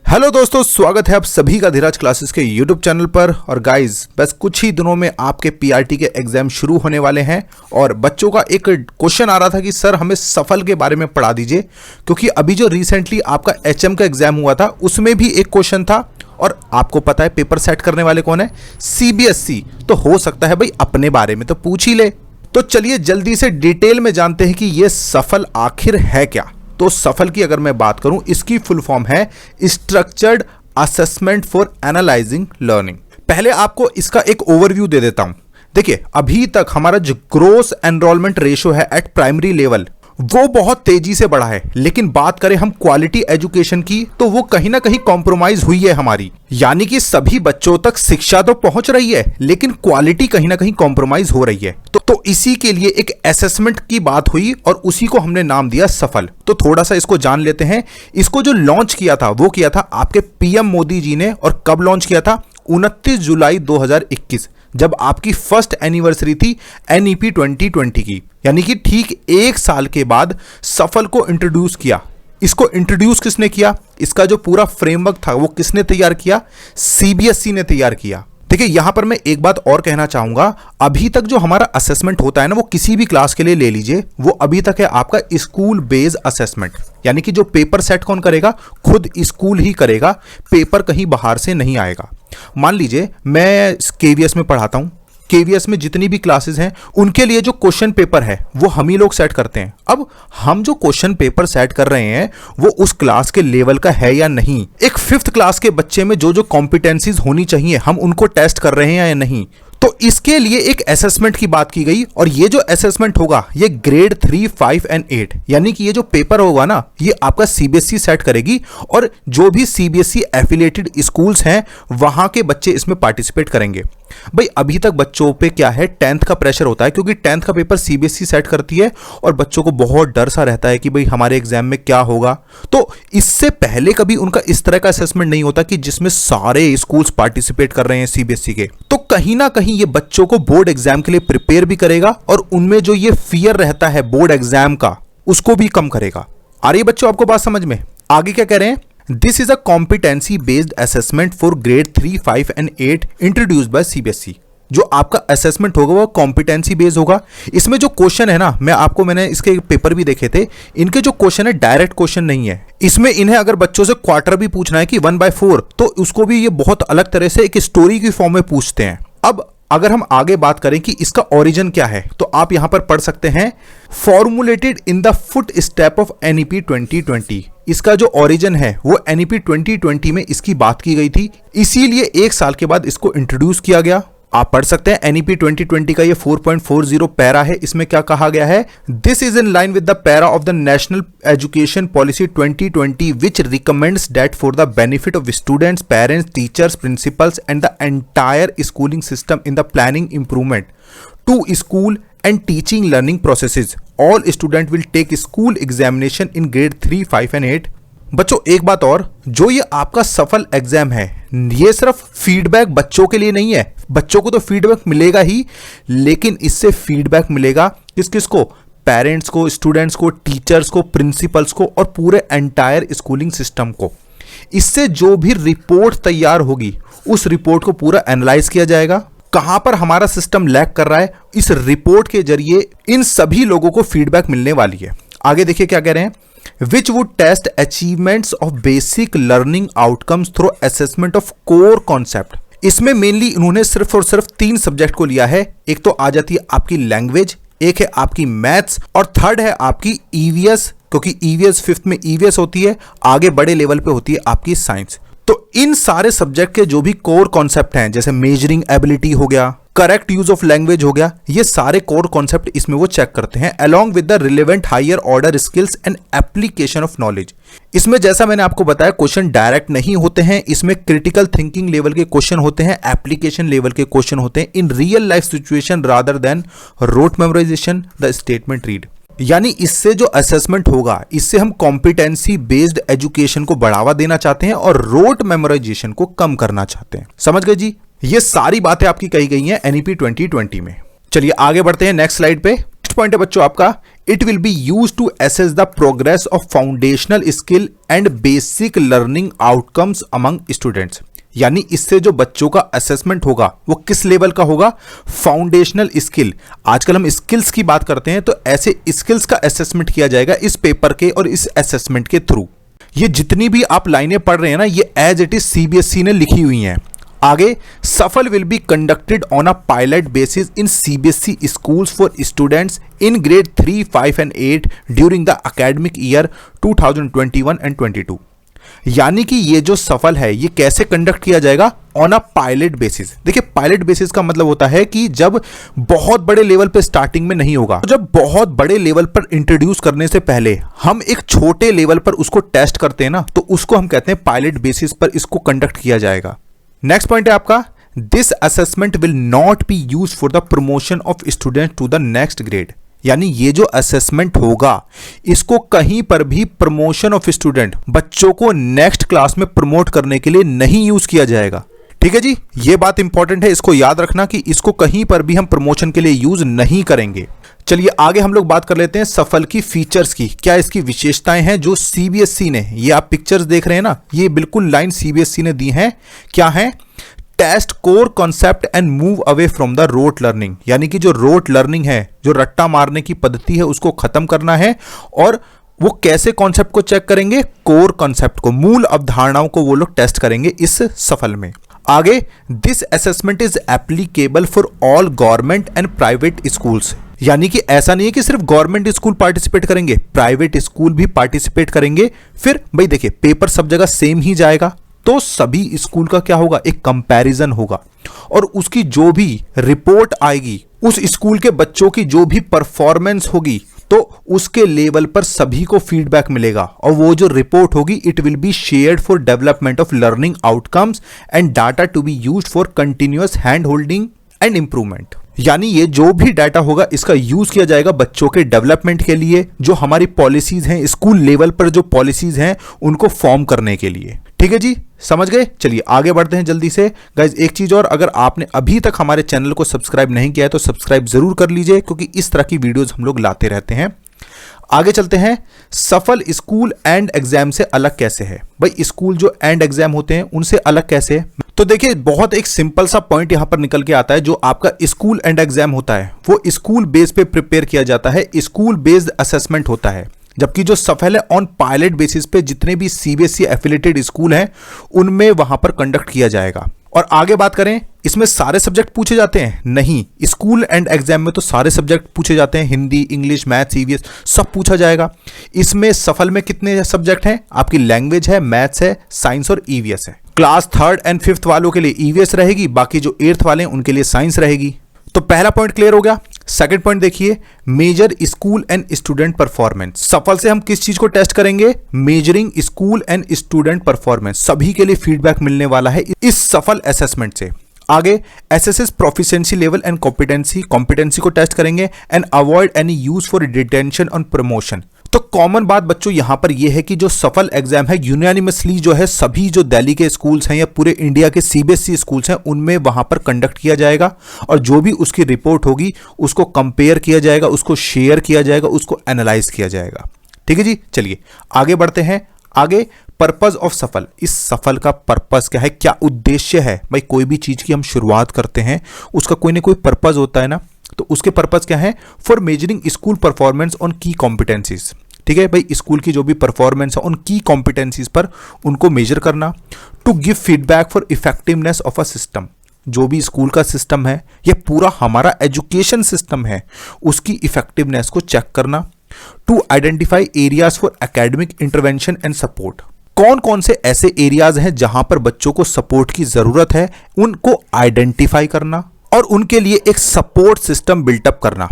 Hello दोस्तों, स्वागत है आप सभी का धीराज क्लासेस के यूट्यूब चैनल पर। और गाइस, बस कुछ ही दिनों में आपके पीआरटी के एग्जाम शुरू होने वाले हैं और बच्चों का एक क्वेश्चन आ रहा था कि सर हमें सफल के बारे में पढ़ा दीजिए, क्योंकि अभी जो रिसेंटली आपका एचएम का एग्जाम हुआ था उसमें भी एक क्वेश्चन था और आपको पता है पेपर सेट करने वाले कौन है, सीबीएसई। तो हो सकता है भाई अपने बारे में तो पूछ ही ले। तो चलिए जल्दी से डिटेल में जानते हैं कि ये सफल आखिर है क्या। तो सफल की अगर मैं बात करूं, इसकी फुल फॉर्म है structured assessment for analysing learning. पहले आपको इसका एक ओवरव्यू दे देता हूं। देखिए, अभी तक हमारा जो ग्रोस एनरोलमेंट रेशियो है एट प्राइमरी लेवल वो बहुत तेजी से बढ़ा है, लेकिन बात करें हम क्वालिटी एजुकेशन की तो वो कहीं ना कहीं कॉम्प्रोमाइज हुई है हमारी। यानी कि सभी बच्चों तक शिक्षा तो पहुंच रही है लेकिन क्वालिटी कहीं ना कहीं कॉम्प्रोमाइज हो रही है। तो इसी के लिए एक असेसमेंट की बात हुई और उसी को हमने नाम दिया सफल। तो थोड़ा सा इसको जान लेते हैं। इसको जो लॉन्च किया था वो किया था आपके पीएम मोदी जी ने। और कब लॉन्च किया था? 29 जुलाई 2021, जब आपकी फर्स्ट एनिवर्सरी थी एनईपी 2020 की। यानी कि ठीक एक साल के बाद सफल को इंट्रोड्यूस किया। इसको इंट्रोड्यूस किसने किया? इसका जो पूरा फ्रेमवर्क था वो किसने तैयार किया? सीबीएसई ने तैयार किया। देखिए, यहां पर मैं एक बात और कहना चाहूंगा। अभी तक जो हमारा असेसमेंट होता है ना, वो किसी भी क्लास के लिए ले लीजिए, वो अभी तक है आपका स्कूल बेस्ड असेसमेंट। यानी कि जो पेपर सेट कौन करेगा? खुद स्कूल ही करेगा, पेपर कहीं बाहर से नहीं आएगा। मान लीजिए मैं केवीएस में पढ़ाता हूं। केवीएस में जितनी भी क्लासेस हैं उनके लिए जो क्वेश्चन पेपर है वो हम ही लोग सेट करते हैं। अब हम जो क्वेश्चन पेपर सेट कर रहे हैं वो उस क्लास के लेवल का है या नहीं, एक 5th क्लास के बच्चे में जो जो कॉम्पिटेंसीज होनी चाहिए हम उनको टेस्ट कर रहे हैं या नहीं। तो इसके लिए एक असेसमेंट की बात की गई और ये जो असेसमेंट होगा ये ग्रेड 3, 5 एंड 8, यानी कि ये जो पेपर होगा ना ये आपका सीबीएसई सेट करेगी और जो भी सीबीएसई एफिलिएटेड स्कूल्स हैं वहां के बच्चे इसमें पार्टिसिपेट करेंगे। भाई अभी तक बच्चों पे क्या है, 10th का प्रेशर होता है, क्योंकि 10th का पेपर सीबीएसई सेट करती है और बच्चों को बहुत डर सा रहता है कि भाई हमारे एग्जाम में क्या होगा। तो इससे पहले कभी उनका इस तरह का असेसमेंट नहीं होता कि जिसमें सारे स्कूल्स पार्टिसिपेट कर रहे हैं सीबीएसई के। तो कहीं ना कहीं ये बच्चों को बोर्ड एग्जाम के लिए प्रिपेयर भी करेगा और उनमें जो ये फियर रहता है बोर्ड एग्जाम का उसको भी कम करेगा। आ रही है बच्चों आपको बात समझ में? आगे क्या कह रहे हैं? This is a competency based assessment for grade 3, 5 and 8 introduced by CBSE. जो आपका असेसमेंट होगा वो कॉम्पिटेंसी बेस्ड होगा। इसमें जो क्वेश्चन है ना, मैंने इसके पेपर भी देखे थे, इनके जो क्वेश्चन है डायरेक्ट क्वेश्चन नहीं है। इसमें इन्हें अगर बच्चों से क्वार्टर भी पूछना है कि 1/4, तो उसको भी ये बहुत अलग तरह से एक स्टोरी की फॉर्म में पूछते हैं। अब अगर हम आगे बात करें कि इसका ओरिजिन क्या है तो आप यहां पर पढ़ सकते हैं, formulated in the foot step of NEP 2020। इसका जो ओरिजिन है वो एनईपी 2020 में इसकी बात की गई थी, इसीलिए एक साल के बाद इसको इंट्रोड्यूस किया गया। आप पढ़ सकते हैं एनईपी 2020 का ये 4.40 पैरा है। इसमें क्या कहा गया है? This is in line with the para of the national education policy 2020 which recommends that for the benefit of students, parents, teachers, principals and the entire schooling system in the planning improvement to school and teaching learning processes, all student will take school examination in grade 3, 5 and 8। बच्चों एक बात और, जो ये आपका सफल exam है ये सिर्फ फीडबैक बच्चों के लिए नहीं है। बच्चों को तो फीडबैक मिलेगा ही, लेकिन इससे फीडबैक मिलेगा किस किस को? पेरेंट्स को, स्टूडेंट्स को, टीचर्स को, प्रिंसिपल्स को और पूरे एंटायर स्कूलिंग सिस्टम को। इससे जो भी रिपोर्ट तैयार होगी उस रिपोर्ट को पूरा एनालाइज किया जाएगा। कहां पर हमारा सिस्टम लैग कर रहा है, इस रिपोर्ट के जरिए इन सभी लोगों को फीडबैक मिलने वाली है। आगे देखिए क्या कह रहे हैं, which would test achievements of basic learning outcomes through assessment of core concept. इसमें मेनली इन्होंने सिर्फ और सिर्फ 3 सब्जेक्ट को लिया है। एक तो आ जाती है आपकी लैंग्वेज, एक है आपकी मैथ्स और थर्ड है आपकी ईवीएस, क्योंकि ईवीएस 5th में ईवीएस होती है, आगे बड़े लेवल पे होती है आपकी साइंस। तो इन सारे सब्जेक्ट के जो भी कोर कॉन्सेप्ट हैं, जैसे मेजरिंग एबिलिटी हो गया, करेक्ट यूज ऑफ लैंग्वेज हो गया, ये सारे कोर कॉन्सेप्ट इसमें वो चेक करते हैं, along with the relevant higher order skills and application of knowledge. इसमें जैसा मैंने आपको बताया क्वेश्चन डायरेक्ट नहीं होते हैं, इसमें क्रिटिकल थिंकिंग लेवल के क्वेश्चन होते हैं, एप्लीकेशन लेवल के क्वेश्चन होते हैं in real life situation rather than rote memorization the statement read. यानी इससे जो असेसमेंट होगा इससे हम कॉम्पिटेंसी बेस्ड एजुकेशन को बढ़ावा देना चाहते हैं और रोट मेमोराइजेशन को कम करना चाहते हैं। समझ गए जी? ये सारी बातें आपकी कही गई हैं एनईपी 2020 में। चलिए आगे बढ़ते हैं नेक्स्ट स्लाइड पे। पॉइंट है बच्चों आपका, it will be use to assess the progress of foundational skill and basic learning outcomes among students. यानी इससे जो बच्चों का असेसमेंट होगा वो किस लेवल का होगा, फाउंडेशनल स्किल। आजकल हम स्किल्स की बात करते हैं, तो ऐसे स्किल्स का असेसमेंट किया जाएगा इस पेपर के और इस असेसमेंट के थ्रू। ये जितनी भी आप लाइनें पढ़ रहे हैं ना, ये एज इट इज सीबीएसई ने लिखी हुई हैं। आगे, सफल will be conducted on a pilot basis in CBSE schools for students in grade 3, 5 and 8 during the academic year 2021 and 22। यानी कि ये जो सफल है ये कैसे कंडक्ट किया जाएगा, ऑन अ पायलट बेसिस। देखिए, पायलट बेसिस का मतलब होता है कि जब बहुत बड़े लेवल पे स्टार्टिंग में नहीं होगा, जब बहुत बड़े लेवल पर इंट्रोड्यूस करने से पहले हम एक छोटे लेवल पर उसको टेस्ट करते हैं ना, तो उसको हम कहते हैं पायलट बेसिस पर इसको कंडक्ट किया जाएगा। नेक्स्ट पॉइंट है आपका, this assessment will not be use for the promotion of student to the next grade. यानी ये जो असेसमेंट होगा इसको कहीं पर भी प्रमोशन ऑफ स्टूडेंट, बच्चों को नेक्स्ट क्लास में प्रमोट करने के लिए नहीं यूज किया जाएगा। ठीक है जी, ये बात इंपॉर्टेंट है, इसको याद रखना कि इसको कहीं पर भी हम प्रमोशन के लिए यूज नहीं करेंगे। चलिए आगे हम लोग बात कर लेते हैं सफल की फीचर्स की, क्या इसकी विशेषताएं हैं जो सीबीएसई ने, ये आप पिक्चर्स देख रहे हैं ना, ये बिल्कुल लाइन सीबीएसई ने दी है। क्या है, test core concept and move away from the rote learning. यानी कि जो रोट लर्निंग है, जो रट्टा मारने की पद्धति है, उसको खत्म करना है। और वो कैसे कॉन्सेप्ट को चेक करेंगे, कोर कॉन्सेप्ट को, मूल अवधारणाओं को वो लोग टेस्ट करेंगे इस सफल में। आगे, this assessment is applicable for all government and private schools. यानी कि ऐसा नहीं है कि सिर्फ गवर्नमेंट स्कूल पार्टिसिपेट करेंगे, प्राइवेट स्कूल भी पार्टिसिपेट करेंगे। फिर भाई देखिए, पेपर सब जगह सेम ही जाएगा, तो सभी स्कूल का क्या होगा, एक कंपैरिजन होगा। और उसकी जो भी रिपोर्ट आएगी, उस स्कूल के बच्चों की जो भी परफॉर्मेंस होगी, तो उसके लेवल पर सभी को फीडबैक मिलेगा। और वो जो रिपोर्ट होगी, it will be shared for development of learning outcomes and data to be used for continuous hand holding and improvement. यानी ये जो भी डाटा होगा इसका यूज किया जाएगा बच्चों के डेवलपमेंट के लिए, जो हमारी पॉलिसीज हैं, स्कूल लेवल पर जो पॉलिसीज हैं उनको फॉर्म करने के लिए। ठीक है जी, समझ गए। चलिए आगे बढ़ते हैं जल्दी से। गाइज एक चीज और, अगर आपने अभी तक हमारे चैनल को सब्सक्राइब नहीं किया है तो सब्सक्राइब जरूर कर लीजिए, क्योंकि इस तरह की वीडियोस हम लोग लाते रहते हैं। आगे चलते हैं, सफल स्कूल एंड एग्जाम से अलग कैसे है। भाई स्कूल जो एंड एग्जाम होते हैं उनसे अलग कैसे है, तो देखिए बहुत एक सिंपल सा पॉइंट यहां पर निकल के आता है। जो आपका स्कूल एंड एग्जाम होता है वो स्कूल बेस पे प्रिपेयर किया जाता है, स्कूल बेस्ड असेसमेंट होता है। जबकि जो सफल है ऑन पायलट बेसिस पे जितने भी सीबीएसई एफिलिएटेड स्कूल हैं उनमें वहां पर कंडक्ट किया जाएगा। और आगे बात करें, इसमें सारे सब्जेक्ट पूछे जाते हैं? नहीं, स्कूल एंड एग्जाम में तो सारे सब्जेक्ट पूछे जाते हैं, हिंदी, इंग्लिश, मैथ्स, ईवीएस सब पूछा जाएगा। इसमें सफल में कितने सब्जेक्ट हैं? आपकी लैंग्वेज है, मैथ्स है, साइंस और ईवीएस है। क्लास 3rd एंड 5th वालों के लिए ईवीएस रहेगी, बाकी जो 8th वाले हैं उनके लिए साइंस रहेगी। तो पहला पॉइंट क्लियर हो गया। सेकंड पॉइंट देखिए, major school and student performance. सफल से हम किस चीज को टेस्ट करेंगे? Measuring school and student performance. सभी के लिए फीडबैक मिलने वाला है इस सफल असेसमेंट से। आगे, SSS proficiency level and competency को टेस्ट करेंगे and avoid any use for detention on promotion. तो कॉमन बात बच्चों यहां पर यह है कि जो सफल एग्जाम है यूनानिमसली जो है सभी जो दिल्ली के स्कूल्स हैं या पूरे इंडिया के सीबीएसई स्कूल्स हैं उनमें वहां पर कंडक्ट किया जाएगा। और जो भी उसकी रिपोर्ट होगी उसको कंपेयर किया जाएगा, उसको शेयर किया जाएगा, उसको एनालाइज किया जाएगा। ठीक है जी, चलिए आगे बढ़ते हैं। आगे, पर्पस ऑफ सफल। इस सफल का पर्पस क्या है, क्या उद्देश्य है? भाई कोई भी चीज की हम शुरुआत करते हैं उसका कोई ना कोई पर्पस होता है ना, तो उसके पर्पस क्या है? For measuring school performance on की कॉम्पिटेंसीज। ठीक है भाई, स्कूल की जो भी परफॉर्मेंस है उन की कॉम्पिटेंसीज पर उनको मेजर करना। To give feedback for effectiveness of a system. जो भी स्कूल का सिस्टम है, ये पूरा हमारा एजुकेशन सिस्टम है, उसकी इफेक्टिवनेस को चेक करना। To identify areas for academic intervention and support. कौन कौन से ऐसे एरियाज हैं जहां पर बच्चों को सपोर्ट की जरूरत है, उनको आइडेंटिफाई करना और उनके लिए एक सपोर्ट सिस्टम बिल्टअप करना।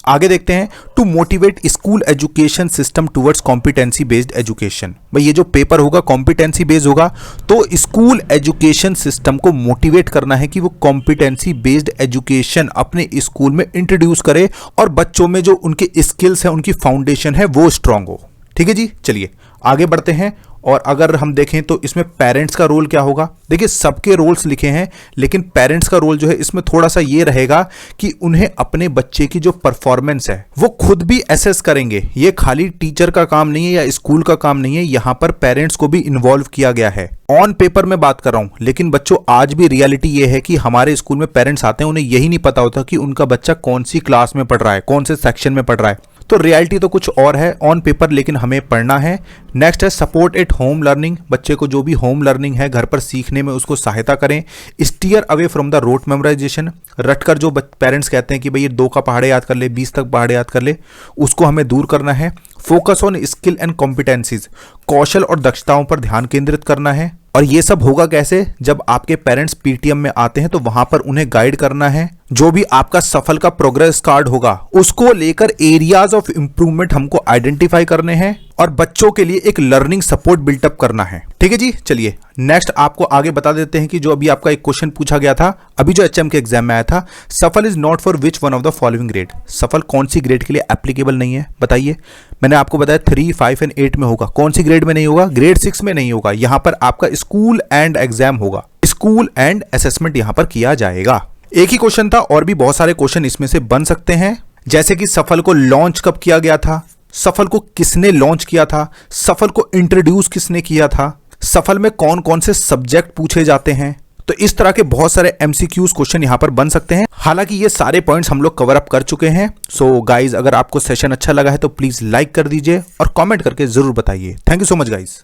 आगे देखते हैं, to motivate school education system towards competency based education. भाई ये जो पेपर होगा कॉम्पिटेंसी बेस्ड होगा, तो स्कूल एजुकेशन सिस्टम को मोटिवेट करना है कि वो कॉम्पिटेंसी बेस्ड एजुकेशन अपने स्कूल में इंट्रोड्यूस करे और बच्चों में जो उनके स्किल्स हैं, उनकी फाउंडेशन है वो स्ट्रांग हो। ठीक है जी, चलिए आगे बढ़ते हैं और अगर हम देखें तो इसमें पेरेंट्स का रोल क्या होगा। देखिए सबके रोल्स लिखे हैं, लेकिन पेरेंट्स का रोल जो है इसमें थोड़ा सा ये रहेगा कि उन्हें अपने बच्चे की जो परफॉर्मेंस है वो खुद भी एसेस करेंगे। ये खाली टीचर का काम नहीं है या स्कूल का काम नहीं है, यहां पर पेरेंट्स को भी इन्वॉल्व किया गया है। ऑन पेपर में बात कर रहा हूं, लेकिन बच्चों आज भी रियलिटी ये है कि हमारे स्कूल में पेरेंट्स आते हैं, उन्हें यही नहीं पता होता कि उनका बच्चा कौन सी क्लास में पढ़ रहा है, कौन से सेक्शन में पढ़ रहा है। तो रियलिटी तो कुछ और है ऑन पेपर, लेकिन हमें पढ़ना है। नेक्स्ट है सपोर्ट एट होम लर्निंग। बच्चे को जो भी होम लर्निंग है घर पर सीखने में उसको सहायता करें। Steer away from the rote memorisation. रटकर जो पेरेंट्स कहते हैं कि भाई ये 2 का पहाड़े याद कर ले, 20 तक पहाड़े याद कर ले, उसको हमें दूर करना है। Focus on skill and competencies. कौशल और दक्षताओं पर ध्यान केंद्रित करना है। और ये सब होगा कैसे, जब आपके पेरेंट्स पीटीएम में आते हैं तो वहां पर उन्हें गाइड करना है। जो भी आपका सफल का प्रोग्रेस कार्ड होगा उसको लेकर एरियाज ऑफ इंप्रूवमेंट हमको आइडेंटिफाई करने हैं और बच्चों के लिए एक लर्निंग सपोर्ट बिल्टअप करना है। ठीक है जी, चलिए नेक्स्ट आपको आगे बता देते हैं कि जो अभी आपका एक क्वेश्चन पूछा गया था, अभी जो एचएम के एग्जाम में आया था, सफल is not for which one of the following grade. सफल कौन सी ग्रेड के लिए एप्लीकेबल नहीं है, बताइए। मैंने आपको बताया 3, 5 एंड 8 में होगा। कौन सी ग्रेड में नहीं होगा? ग्रेड 6 में नहीं होगा। यहां पर आपका स्कूल एंड एग्जाम होगा, स्कूल एंड असेसमेंट यहां पर किया जाएगा। एक ही क्वेश्चन था और भी बहुत सारे क्वेश्चन इसमें से बन सकते हैं, जैसे कि सफल को लॉन्च कब किया गया था, सफल को किसने लॉन्च किया था, सफल को इंट्रोड्यूस किसने किया था, सफल में कौन कौन से सब्जेक्ट पूछे जाते हैं। तो इस तरह के बहुत सारे एमसीक्यूज क्वेश्चन यहां पर बन सकते हैं। हालांकि ये सारे पॉइंट्स हम लोग कवर अप कर चुके हैं। सो गाइज, अगर आपको सेशन अच्छा लगा है तो प्लीज लाइक कर दीजिए और कमेंट करके जरूर बताइए। Thank you so much guys.